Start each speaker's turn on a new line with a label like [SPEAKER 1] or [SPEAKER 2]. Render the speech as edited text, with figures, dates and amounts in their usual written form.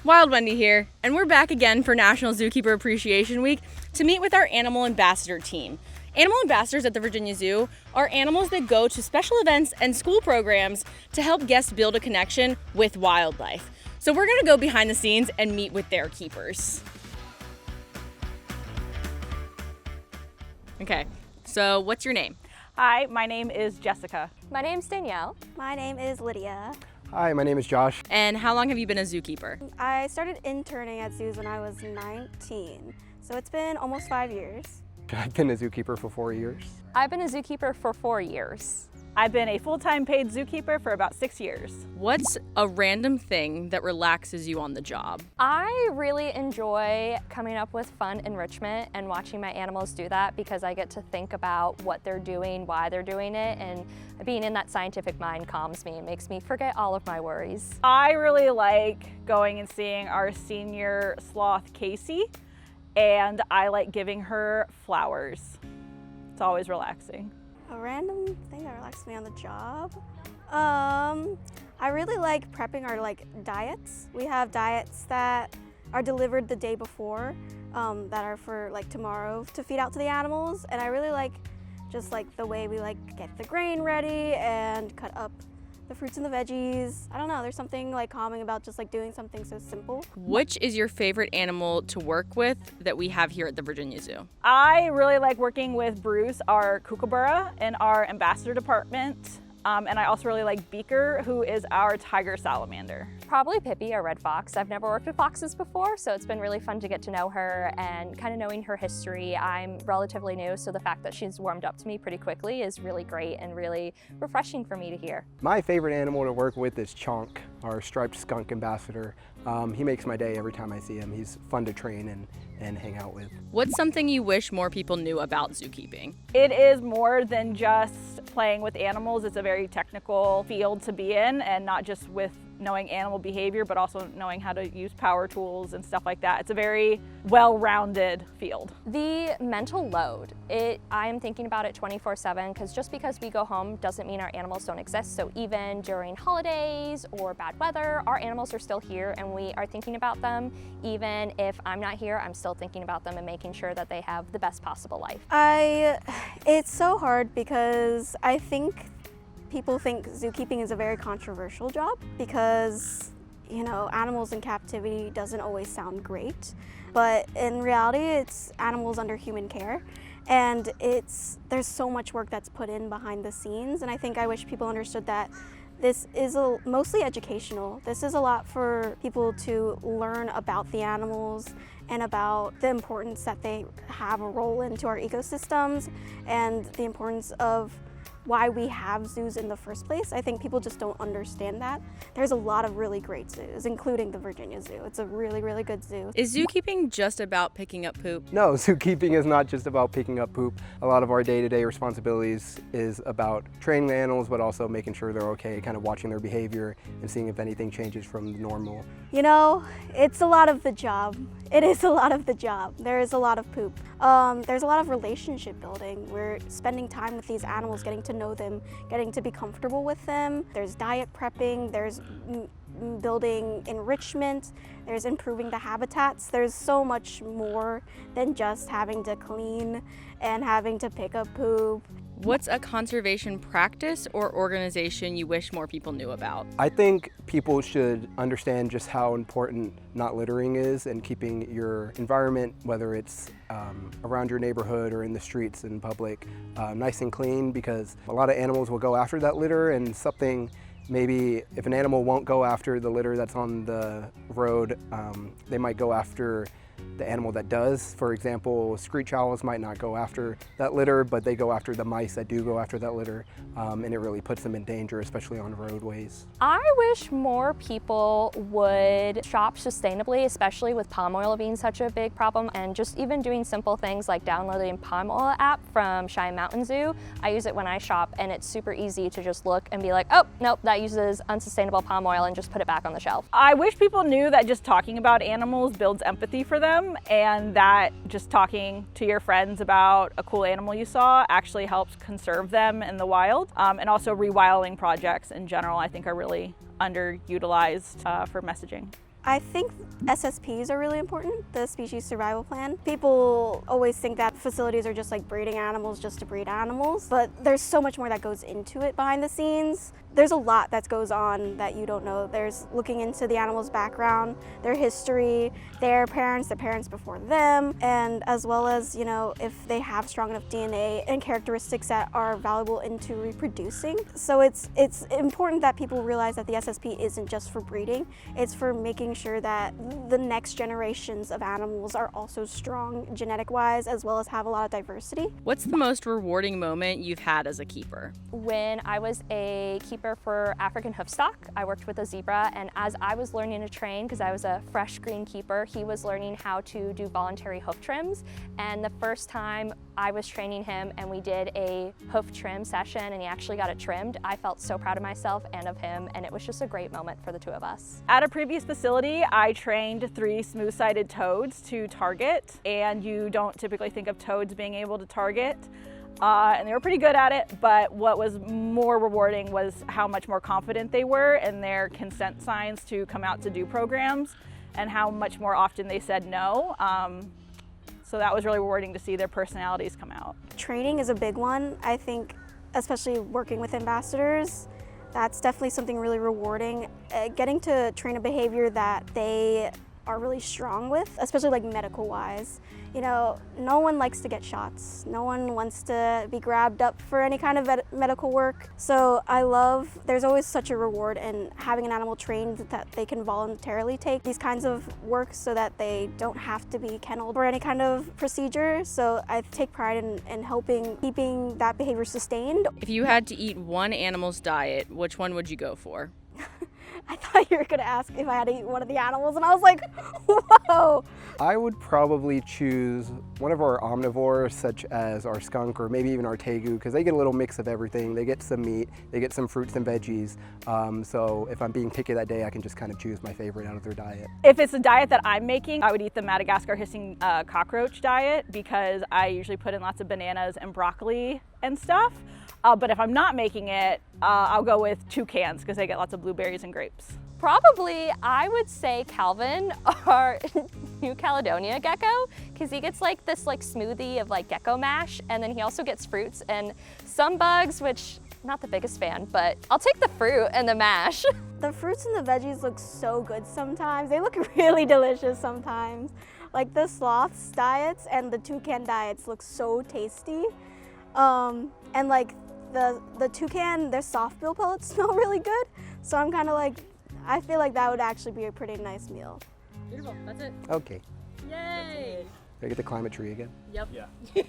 [SPEAKER 1] Wild Wendy here, and we're back again for National Zookeeper Appreciation Week to meet with our Animal Ambassador team. Animal ambassadors at the Virginia Zoo are animals that go to special events and school programs to help guests build a connection with wildlife. So we're gonna go behind the scenes and meet with their keepers. Okay, so what's your name?
[SPEAKER 2] Hi, my name is Jessica.
[SPEAKER 3] My name's Danielle.
[SPEAKER 4] My name is Lydia.
[SPEAKER 5] Hi, my name is Josh.
[SPEAKER 1] And how long have you been a zookeeper?
[SPEAKER 4] I started interning at zoos when I was 19, so it's been almost 5 years.
[SPEAKER 5] I've been a zookeeper for 4 years.
[SPEAKER 3] I've been a zookeeper for 4 years.
[SPEAKER 2] I've been a full-time paid zookeeper for about 6 years.
[SPEAKER 1] What's a random thing that relaxes you on the job?
[SPEAKER 3] I really enjoy coming up with fun enrichment and watching my animals do that because I get to think about what they're doing, why they're doing it, and being in that scientific mind calms me and makes me forget all of my worries.
[SPEAKER 2] I really like going and seeing our senior sloth, Casey, and I like giving her flowers. It's always relaxing.
[SPEAKER 4] A random thing that relaxes me on the job? I really like prepping our diets. We have diets that are delivered the day before that are for tomorrow to feed out to the animals, and I really like just the way we get the grain ready and cut up the fruits and the veggies. I don't know, there's something calming about just doing something so simple.
[SPEAKER 1] Which is your favorite animal to work with that we have here at the Virginia Zoo?
[SPEAKER 2] I really like working with Bruce, our kookaburra, in our ambassador department. And I also really like Beaker, who is our tiger salamander.
[SPEAKER 3] Probably Pippi, our red fox. I've never worked with foxes before, so it's been really fun to get to know her and kind of knowing her history. I'm relatively new, so the fact that she's warmed up to me pretty quickly is really great and really refreshing for me to hear.
[SPEAKER 5] My favorite animal to work with is Chonk, our striped skunk ambassador. He makes my day every time I see him. He's fun to train and hang out with.
[SPEAKER 1] What's something you wish more people knew about zookeeping?
[SPEAKER 2] It is more than just playing with animals. It's a very technical field to be in, and not just with knowing animal behavior, but also knowing how to use power tools and stuff like that. It's a very well-rounded field.
[SPEAKER 3] The mental load, I am thinking about it 24/7 because just because we go home doesn't mean our animals don't exist. So even during holidays or bad weather, our animals are still here and we are thinking about them. Even if I'm not here, I'm still thinking about them and making sure that they have the best possible life.
[SPEAKER 4] It's so hard because I think people think zookeeping is a very controversial job because, animals in captivity doesn't always sound great. But in reality, it's animals under human care. And there's so much work that's put in behind the scenes. And I think I wish people understood that this is mostly educational. This is a lot for people to learn about the animals and about the importance that they have a role into our ecosystems and the importance of why we have zoos in the first place. I think people just don't understand that. There's a lot of really great zoos, including the Virginia Zoo. It's a really, really good zoo.
[SPEAKER 1] Is zookeeping just about picking up poop?
[SPEAKER 5] No, zookeeping is not just about picking up poop. A lot of our day-to-day responsibilities is about training the animals, but also making sure they're okay, kind of watching their behavior and seeing if anything changes from normal.
[SPEAKER 4] It's a lot of the job. It is a lot of the job. There is a lot of poop. There's a lot of relationship building. We're spending time with these animals, getting to know them, getting to be comfortable with them. There's diet prepping, there's building enrichment, there's improving the habitats. There's so much more than just having to clean and having to pick up poop.
[SPEAKER 1] What's a conservation practice or organization you wish more people knew about?
[SPEAKER 5] I think people should understand just how important not littering is and keeping your environment, whether it's around your neighborhood or in the streets in public, nice and clean, because a lot of animals will go after that litter, and maybe if an animal won't go after the litter that's on the road, they might go after the animal that does. For example, screech owls might not go after that litter, but they go after the mice that do go after that litter, and it really puts them in danger, especially on roadways.
[SPEAKER 3] I wish more people would shop sustainably, especially with palm oil being such a big problem, and just even doing simple things like downloading palm oil app from Cheyenne Mountain Zoo. I use it when I shop, and it's super easy to just look and be like, oh, nope, that uses unsustainable palm oil, and just put it back on the shelf.
[SPEAKER 2] I wish people knew that just talking about animals builds empathy for them, and that just talking to your friends about a cool animal you saw actually helps conserve them in the wild. And also rewilding projects in general, I think, are really underutilized for messaging.
[SPEAKER 4] I think SSPs are really important, the species survival plan. People always think that facilities are just like breeding animals just to breed animals, but there's so much more that goes into it behind the scenes. There's a lot that goes on that you don't know. There's looking into the animal's background, their history, their parents before them, and as well as, you know, if they have strong enough DNA and characteristics that are valuable into reproducing. So it's important that people realize that the SSP isn't just for breeding, it's for making sure that the next generations of animals are also strong genetic-wise as well as have a lot of diversity.
[SPEAKER 1] What's the most rewarding moment you've had as a keeper?
[SPEAKER 3] When I was a keeper for African hoofstock, I worked with a zebra, and as I was learning to train, because I was a fresh green keeper, he was learning how to do voluntary hoof trims. And the first time I was training him and we did a hoof trim session and he actually got it trimmed, I felt so proud of myself and of him, and it was just a great moment for the two of us.
[SPEAKER 2] At a previous facility, I trained 3 smooth-sided toads to target, and you don't typically think of toads being able to target. And they were pretty good at it, but what was more rewarding was how much more confident they were in their consent signs to come out to do programs and how much more often they said no. So that was really rewarding to see their personalities come out.
[SPEAKER 4] Training is a big one. I think, especially working with ambassadors, that's definitely something really rewarding. Getting to train a behavior that they are really strong with, especially like medical wise. You know, no one likes to get shots. No one wants to be grabbed up for any kind of medical work. So there's always such a reward in having an animal trained that they can voluntarily take these kinds of work so that they don't have to be kennelled for any kind of procedure. So I take pride in helping keeping that behavior sustained.
[SPEAKER 1] If you had to eat one animal's diet, which one would you go for?
[SPEAKER 4] I thought you were gonna ask if I had to eat one of the animals, and I was like, whoa.
[SPEAKER 5] I would probably choose one of our omnivores, such as our skunk or maybe even our tegu, because they get a little mix of everything. They get some meat, they get some fruits and veggies. So if I'm being picky that day, I can just kind of choose my favorite out of their diet.
[SPEAKER 2] If it's a diet that I'm making, I would eat the Madagascar hissing cockroach diet because I usually put in lots of bananas and broccoli and stuff. But if I'm not making it, I'll go with toucans because they get lots of blueberries and grapes.
[SPEAKER 3] Probably, I would say Calvin, our New Caledonia gecko, because he gets like this smoothie of like gecko mash, and then he also gets fruits and some bugs, which I'm not the biggest fan, but I'll take the fruit and the mash.
[SPEAKER 4] The fruits and the veggies look so good sometimes. They look really delicious sometimes. Like the sloths diets and the toucan diets look so tasty. And like the toucan, their soft bill pellets smell really good. So I'm kind of like, I feel like that would actually be a pretty nice meal.
[SPEAKER 1] Beautiful, that's it.
[SPEAKER 5] Okay.
[SPEAKER 1] Yay!
[SPEAKER 5] Did I get the climate tree again?
[SPEAKER 1] Yep.
[SPEAKER 6] Yeah.